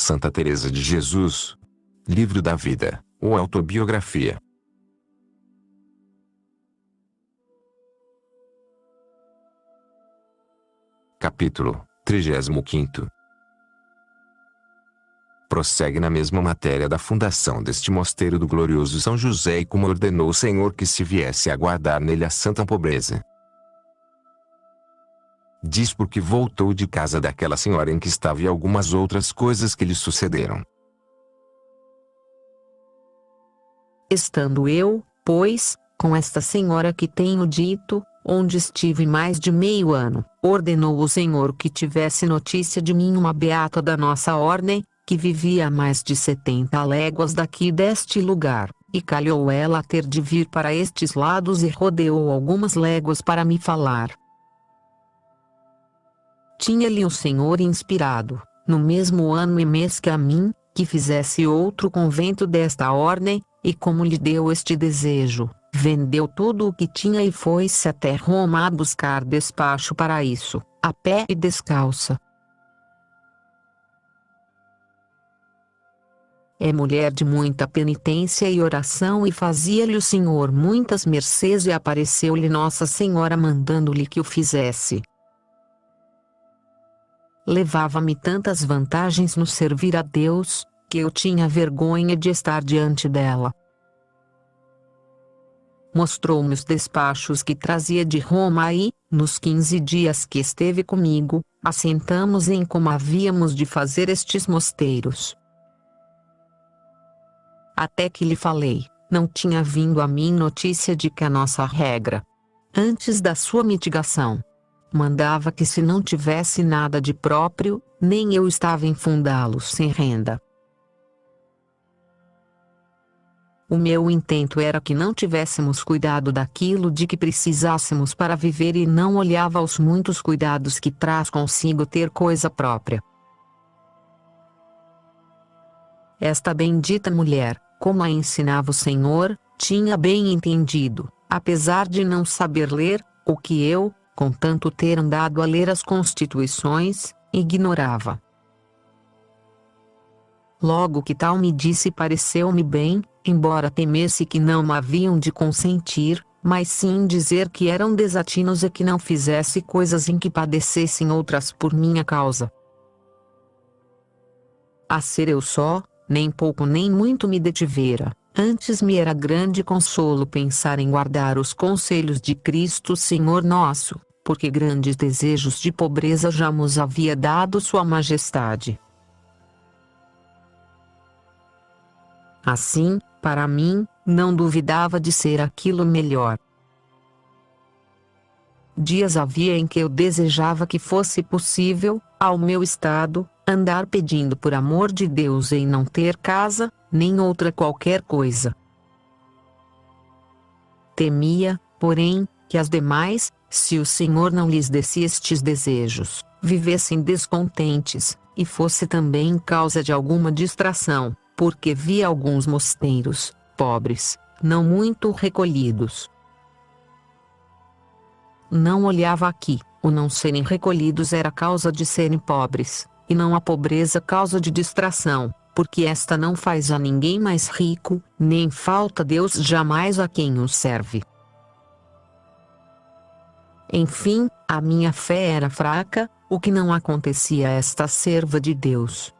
Santa Teresa de Jesus. Livro da Vida, ou Autobiografia. Capítulo 35. Prossegue na mesma matéria da fundação deste mosteiro do glorioso São José e como ordenou o Senhor que se viesse a guardar nele a santa pobreza. Diz porque voltou de casa daquela senhora em que estava e algumas outras coisas que lhe sucederam. Estando eu, pois, com esta senhora que tenho dito, onde estive mais de meio ano, ordenou o Senhor que tivesse notícia de mim uma beata da nossa ordem, que vivia a mais de 70 léguas daqui deste lugar, e calhou ela ter de vir para estes lados e rodeou algumas léguas para me falar. Tinha-lhe o Senhor inspirado, no mesmo ano e mês que a mim, que fizesse outro convento desta ordem, e como lhe deu este desejo, vendeu tudo o que tinha e foi-se até Roma a buscar despacho para isso, a pé e descalça. É mulher de muita penitência e oração e fazia-lhe o Senhor muitas mercês e apareceu-lhe Nossa Senhora mandando-lhe que o fizesse. Levava-me tantas vantagens no servir a Deus, que eu tinha vergonha de estar diante dela. Mostrou-me os despachos que trazia de Roma e, nos 15 dias que esteve comigo, assentamos em como havíamos de fazer estes mosteiros. Até que lhe falei, não tinha vindo a mim notícia de que a nossa regra, antes da sua mitigação, mandava que se não tivesse nada de próprio, nem eu estava em fundá-los sem renda. O meu intento era que não tivéssemos cuidado daquilo de que precisássemos para viver e não olhava aos muitos cuidados que traz consigo ter coisa própria. Esta bendita mulher, como a ensinava o Senhor, tinha bem entendido, apesar de não saber ler, o que eu, com tanto ter andado a ler as Constituições, ignorava. Logo que tal me disse pareceu-me bem, embora temesse que não haviam de consentir, mas sim dizer que eram desatinos e que não fizesse coisas em que padecessem outras por minha causa. A ser eu só, nem pouco nem muito me detivera, antes me era grande consolo pensar em guardar os conselhos de Cristo Senhor nosso, porque grandes desejos de pobreza já nos havia dado Sua Majestade. Assim, para mim, não duvidava de ser aquilo melhor. Dias havia em que eu desejava que fosse possível, ao meu estado, andar pedindo por amor de Deus em não ter casa, nem outra qualquer coisa. Temia, porém, que as demais, se o Senhor não lhes desse estes desejos, vivessem descontentes, e fosse também causa de alguma distração, porque via alguns mosteiros, pobres, não muito recolhidos. Não olhava aqui, o não serem recolhidos era causa de serem pobres, e não a pobreza causa de distração, porque esta não faz a ninguém mais rico, nem falta Deus jamais a quem o serve. Enfim, a minha fé era fraca, o que não acontecia a esta serva de Deus.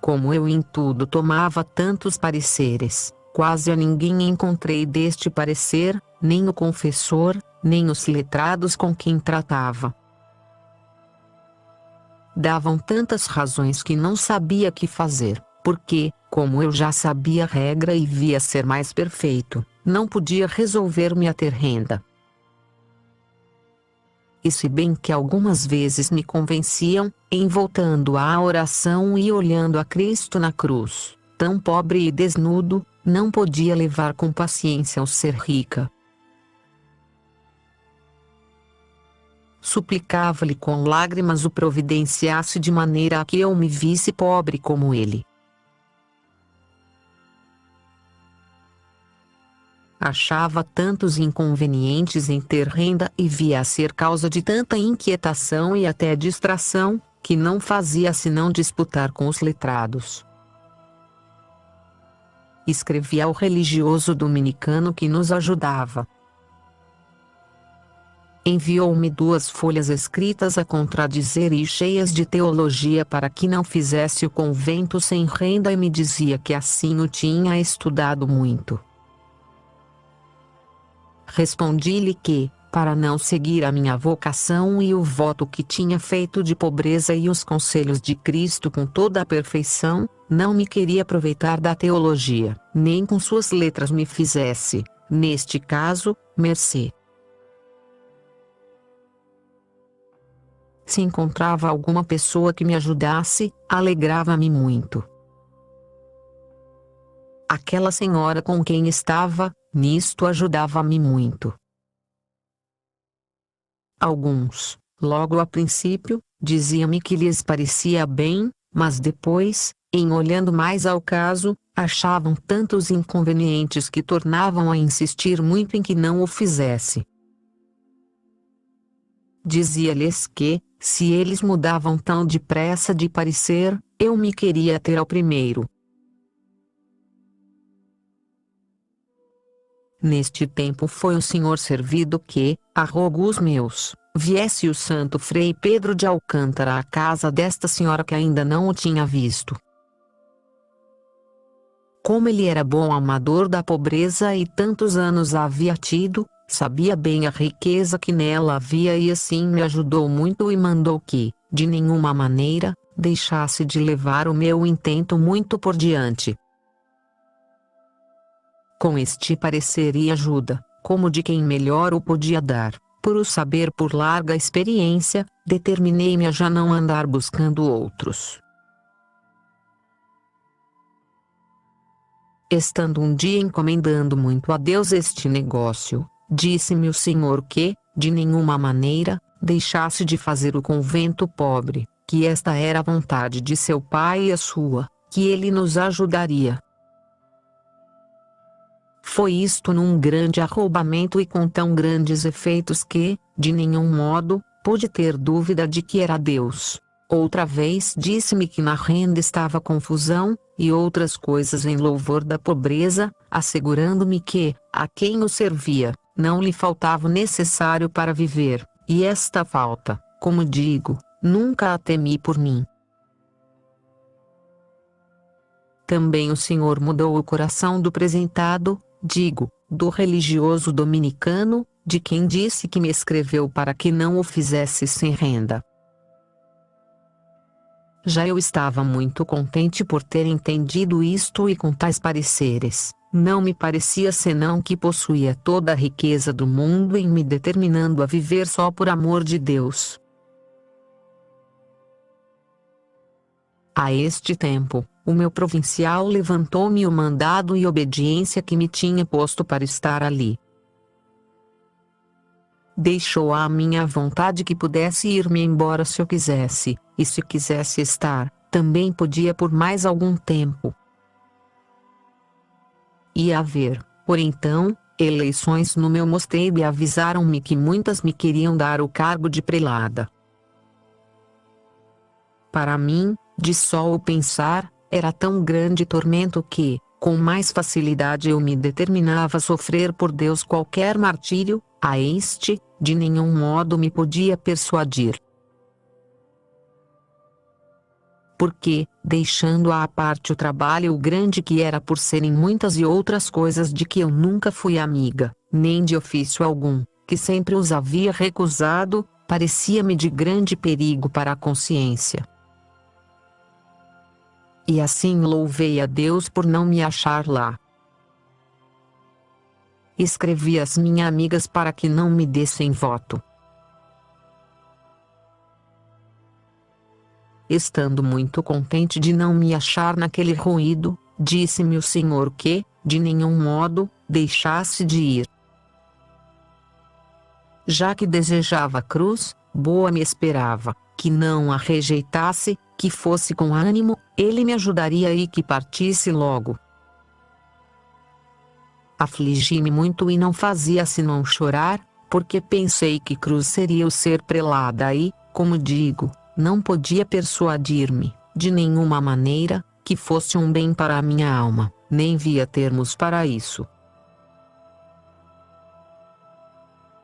Como eu em tudo tomava tantos pareceres, quase a ninguém encontrei deste parecer, nem o confessor, nem os letrados com quem tratava. Davam tantas razões que não sabia que fazer, porque, como eu já sabia a regra e via ser mais perfeito, não podia resolver-me a ter renda. E se bem que algumas vezes me convenciam, em voltando à oração e olhando a Cristo na cruz, tão pobre e desnudo, não podia levar com paciência o ser rica. Suplicava-lhe com lágrimas o providenciasse de maneira a que eu me visse pobre como ele. Achava tantos inconvenientes em ter renda e via a ser causa de tanta inquietação e até distração, que não fazia senão disputar com os letrados. Escrevi ao religioso dominicano que nos ajudava. Enviou-me 2 folhas escritas a contradizer e cheias de teologia para que não fizesse o convento sem renda e me dizia que assim o tinha estudado muito. Respondi-lhe que, para não seguir a minha vocação e o voto que tinha feito de pobreza e os conselhos de Cristo com toda a perfeição, não me queria aproveitar da teologia, nem com suas letras me fizesse, neste caso, mercê. Se encontrava alguma pessoa que me ajudasse, alegrava-me muito. Aquela senhora com quem estava, nisto ajudava-me muito. Alguns, logo a princípio, diziam-me que lhes parecia bem, mas depois, em olhando mais ao caso, achavam tantos inconvenientes que tornavam a insistir muito em que não o fizesse. Dizia-lhes que, se eles mudavam tão depressa de parecer, eu me queria ter ao primeiro. Neste tempo foi o senhor servido que, a rogos meus, viesse o santo Frei Pedro de Alcântara à casa desta senhora que ainda não o tinha visto. Como ele era bom amador da pobreza e tantos anos a havia tido, sabia bem a riqueza que nela havia e assim me ajudou muito e mandou que, de nenhuma maneira, deixasse de levar o meu intento muito por diante. Com este parecer e ajuda, como de quem melhor o podia dar, por o saber por larga experiência, determinei-me a já não andar buscando outros. Estando um dia encomendando muito a Deus este negócio, disse-me o Senhor que, de nenhuma maneira, deixasse de fazer o convento pobre, que esta era a vontade de seu pai e a sua, que ele nos ajudaria. Foi isto num grande arrombamento e com tão grandes efeitos que, de nenhum modo, pude ter dúvida de que era Deus. Outra vez disse-me que na renda estava confusão, e outras coisas em louvor da pobreza, assegurando-me que, a quem o servia, não lhe faltava o necessário para viver, e esta falta, como digo, nunca a temi por mim. Também o Senhor mudou o coração do presentado, digo, do religioso dominicano, de quem disse que me escreveu para que não o fizesse sem renda. Já eu estava muito contente por ter entendido isto e com tais pareceres, não me parecia senão que possuía toda a riqueza do mundo em me determinando a viver só por amor de Deus. A este tempo, o meu provincial levantou-me o mandado e obediência que me tinha posto para estar ali. Deixou à minha vontade que pudesse ir-me embora se eu quisesse, e se quisesse estar, também podia por mais algum tempo. Ia haver, por então, eleições no meu mosteiro e avisaram-me que muitas me queriam dar o cargo de prelada. Para mim, de só o pensar, era tão grande tormento que, com mais facilidade eu me determinava a sofrer por Deus qualquer martírio, a este, de nenhum modo me podia persuadir. Porque, deixando à parte o trabalho grande que era por serem muitas e outras coisas de que eu nunca fui amiga, nem de ofício algum, que sempre os havia recusado, parecia-me de grande perigo para a consciência. E assim louvei a Deus por não me achar lá. Escrevi às minhas amigas para que não me dessem voto. Estando muito contente de não me achar naquele ruído, disse-me o Senhor que, de nenhum modo, deixasse de ir. Já que desejava a cruz, boa me esperava, que não a rejeitasse, que fosse com ânimo, ele me ajudaria e que partisse logo. Afligi-me muito e não fazia senão chorar, porque pensei que cruz seria o ser prelada e, como digo, não podia persuadir-me, de nenhuma maneira, que fosse um bem para a minha alma, nem via termos para isso.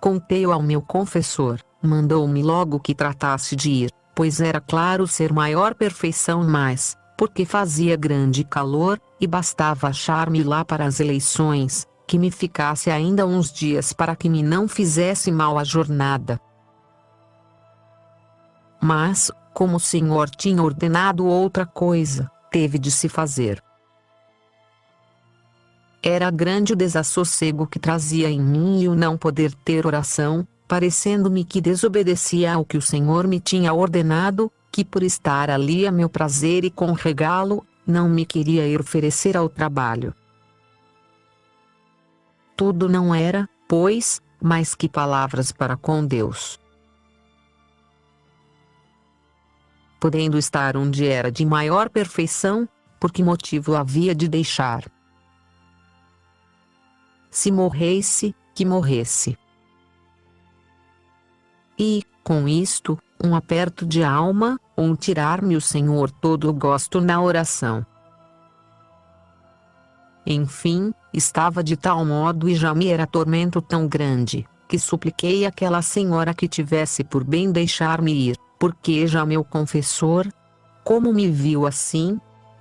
Contei-o ao meu confessor, mandou-me logo que tratasse de ir, pois era claro ser maior perfeição mais, porque fazia grande calor, e bastava achar-me lá para as eleições, que me ficasse ainda uns dias para que me não fizesse mal a jornada. Mas, como o Senhor tinha ordenado outra coisa, teve de se fazer. Era grande o desassossego que trazia em mim e o não poder ter oração, parecendo-me que desobedecia ao que o Senhor me tinha ordenado, que por estar ali a meu prazer e com regalo, não me queria ir oferecer ao trabalho. Tudo não era, pois, mais que palavras para com Deus. Podendo estar onde era de maior perfeição, por que motivo havia de deixar? Se morresse, que morresse. E, com isto, um aperto de alma, um tirar-me o Senhor todo o gosto na oração. Enfim, estava de tal modo e já me era tormento tão grande, que supliquei àquela senhora que tivesse por bem deixar-me ir, porque já meu confessor, como me viu assim,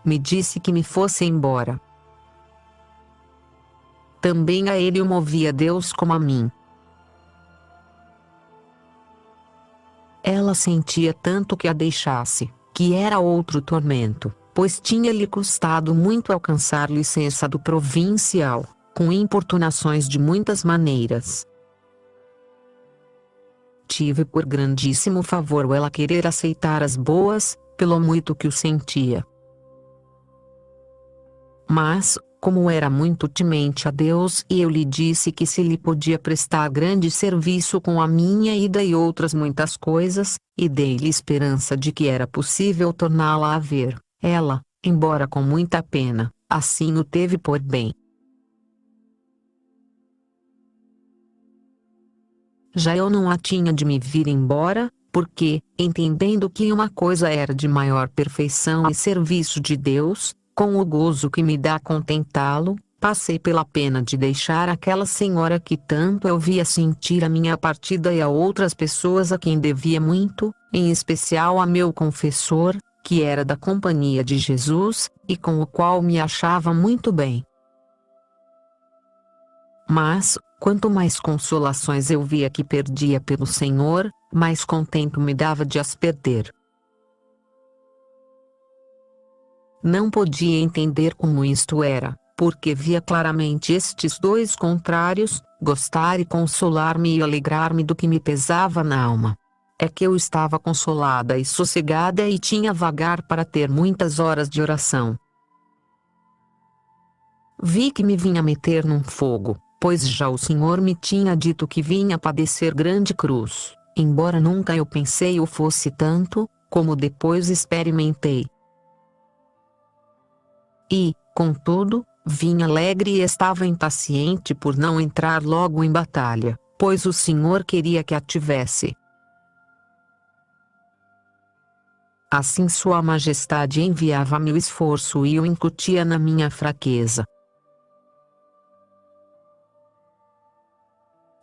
me disse que me fosse embora. Também a ele o movia Deus como a mim. Ela sentia tanto que a deixasse, que era outro tormento, pois tinha-lhe custado muito alcançar licença do provincial, com importunações de muitas maneiras. Tive por grandíssimo favor ela querer aceitar as boas, pelo muito que o sentia. Mas, como era muito temente a Deus e eu lhe disse que se lhe podia prestar grande serviço com a minha ida e outras muitas coisas, e dei-lhe esperança de que era possível torná-la a ver, ela, embora com muita pena, assim o teve por bem. Já eu não a tinha de me vir embora, porque, entendendo que uma coisa era de maior perfeição e serviço de Deus, com o gozo que me dá contentá-lo, passei pela pena de deixar aquela senhora que tanto eu via sentir a minha partida e a outras pessoas a quem devia muito, em especial a meu confessor, que era da Companhia de Jesus, e com o qual me achava muito bem. Mas, quanto mais consolações eu via que perdia pelo Senhor, mais contento me dava de as perder. Não podia entender como isto era, porque via claramente estes dois contrários, gostar e consolar-me e alegrar-me do que me pesava na alma. É que eu estava consolada e sossegada e tinha vagar para ter muitas horas de oração. Vi que me vinha meter num fogo, pois já o Senhor me tinha dito que vinha padecer grande cruz, embora nunca eu pensei o fosse tanto, como depois experimentei. E, contudo, vinha alegre e estava impaciente por não entrar logo em batalha, pois o Senhor queria que a tivesse. Assim Sua Majestade enviava-me o esforço e o incutia na minha fraqueza.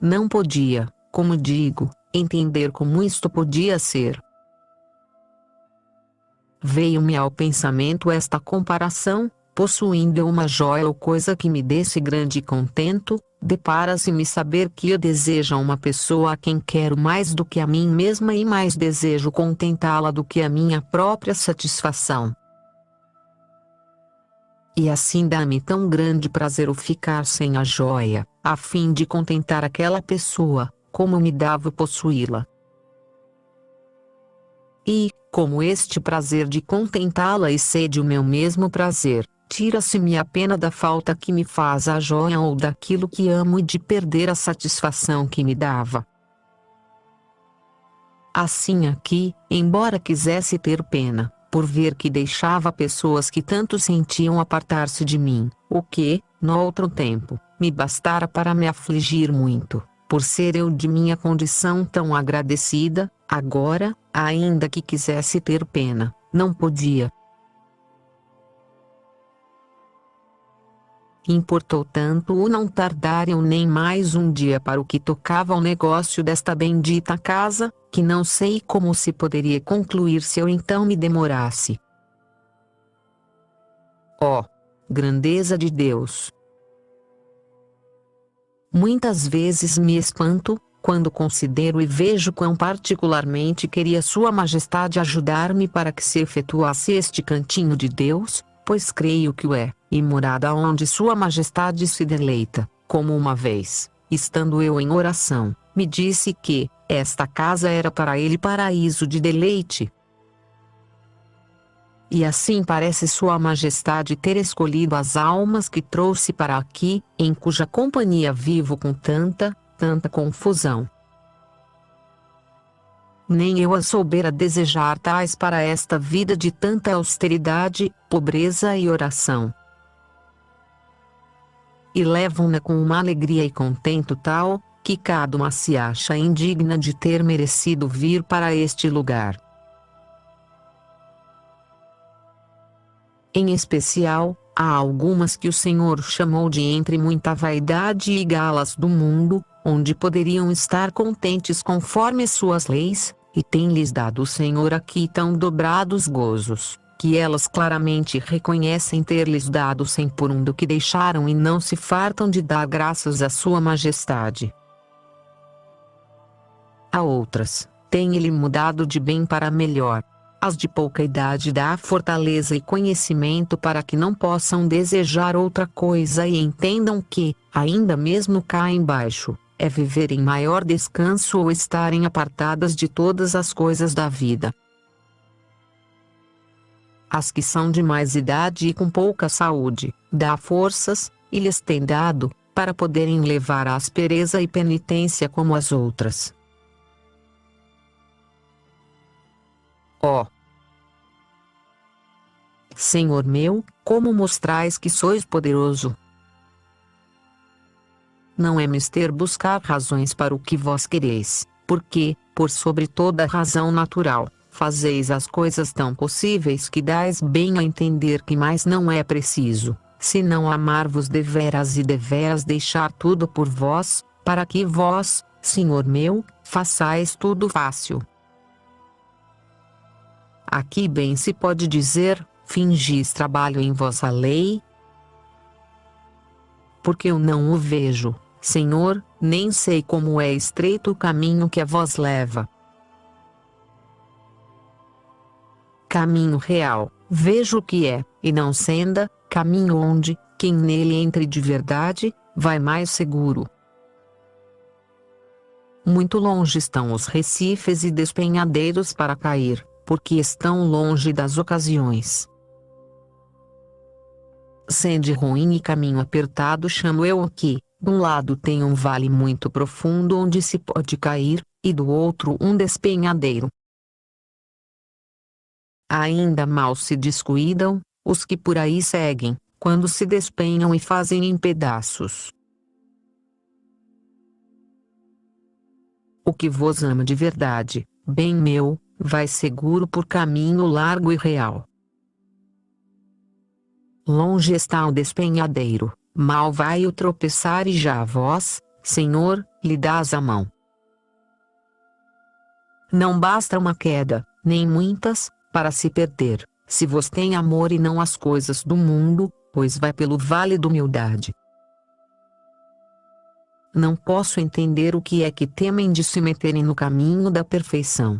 Não podia, como digo, entender como isto podia ser. Veio-me ao pensamento esta comparação: possuindo uma joia ou coisa que me desse grande contento, depara-se-me saber que eu desejo uma pessoa a quem quero mais do que a mim mesma e mais desejo contentá-la do que a minha própria satisfação. E assim dá-me tão grande prazer o ficar sem a joia, a fim de contentar aquela pessoa, como me dava o possuí-la. E, como este prazer de contentá-la excede o meu mesmo prazer, tira-se-me a pena da falta que me faz a joia ou daquilo que amo e de perder a satisfação que me dava. Assim aqui, embora quisesse ter pena, por ver que deixava pessoas que tanto sentiam apartar-se de mim, o que, no outro tempo, me bastara para me afligir muito, por ser eu de minha condição tão agradecida, Agora, ainda que quisesse ter pena, não podia. Importou tanto o não tardarem nem mais um dia para o que tocava ao negócio desta bendita casa, que não sei como se poderia concluir se eu então me demorasse. Ó, grandeza de Deus! Muitas vezes me espanto, quando considero e vejo quão particularmente queria Sua Majestade ajudar-me para que se efetuasse este cantinho de Deus, pois creio que o é, e morada onde Sua Majestade se deleita, como uma vez, estando eu em oração, me disse que esta casa era para ele paraíso de deleite. E assim parece Sua Majestade ter escolhido as almas que trouxe para aqui, em cuja companhia vivo com tanta confusão. Nem eu a soubera desejar tais para esta vida de tanta austeridade, pobreza e oração. E levam-na com uma alegria e contento tal, que cada uma se acha indigna de ter merecido vir para este lugar. Em especial, há algumas que o Senhor chamou de entre muita vaidade e galas do mundo, onde poderiam estar contentes conforme suas leis, e tem-lhes dado o Senhor aqui tão dobrados gozos, que elas claramente reconhecem ter-lhes dado 100 por um do que deixaram e não se fartam de dar graças a Sua Majestade. A outras, tem-lhe mudado de bem para melhor. As de pouca idade dá fortaleza e conhecimento para que não possam desejar outra coisa e entendam que, ainda mesmo cá embaixo, é viver em maior descanso ou estarem apartadas de todas as coisas da vida. As que são de mais idade e com pouca saúde, dá forças, e lhes tem dado, para poderem levar a aspereza e penitência como as outras. Ó Senhor meu, como mostrais que sois poderoso! Não é mister buscar razões para o que vós quereis, porque, por sobre toda razão natural, fazeis as coisas tão possíveis que dais bem a entender que mais não é preciso, senão amar-vos deveras e deveras deixar tudo por vós, para que vós, Senhor meu, façais tudo fácil. Aqui bem se pode dizer, fingis trabalho em vossa lei? Porque eu não o vejo, Senhor, nem sei como é estreito o caminho que a vós leva. Caminho real, vejo que é, e não senda, caminho onde, quem nele entre de verdade, vai mais seguro. Muito longe estão os recifes e despenhadeiros para cair, porque estão longe das ocasiões. Sende ruim e caminho apertado chamo eu aqui, de um lado tem um vale muito profundo onde se pode cair, e do outro um despenhadeiro. Ainda mal se descuidam, os que por aí seguem, quando se despenham e fazem em pedaços. O que vos ama de verdade, bem meu, vai seguro por caminho largo e real. Longe está o despenhadeiro, mal vai o tropeçar e já vós, Senhor, lhe dás a mão. Não basta uma queda, nem muitas, para se perder, se vos tem amor e não as coisas do mundo, pois vai pelo vale da humildade. Não posso entender o que é que temem de se meterem no caminho da perfeição.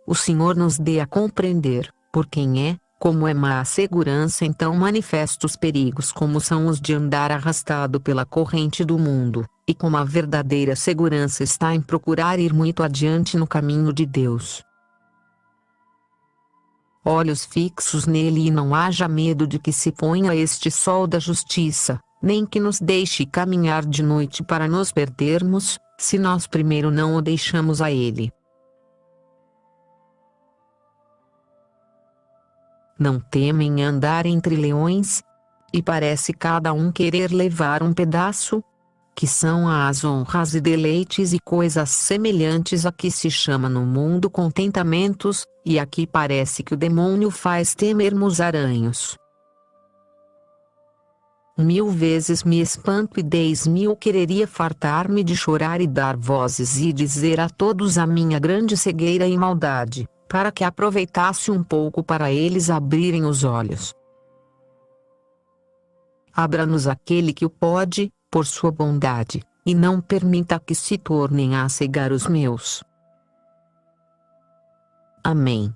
O Senhor nos dê a compreender, por quem é, como é má a segurança então manifestos perigos como são os de andar arrastado pela corrente do mundo, e como a verdadeira segurança está em procurar ir muito adiante no caminho de Deus. Olhos fixos nele e não haja medo de que se ponha este sol da justiça, nem que nos deixe caminhar de noite para nos perdermos, se nós primeiro não o deixamos a ele. Não temem andar entre leões? E parece cada um querer levar um pedaço? que são as honras e deleites e coisas semelhantes a que se chama no mundo contentamentos, e aqui parece que o demônio faz temermos aranhos. 1000 vezes me espanto e 10.000 quereria fartar-me de chorar e dar vozes e dizer a todos a minha grande cegueira e maldade, para que aproveitasse um pouco para eles abrirem os olhos. Abra-nos aquele que o pode, por sua bondade, e não permita que se tornem a cegar os meus. Amém.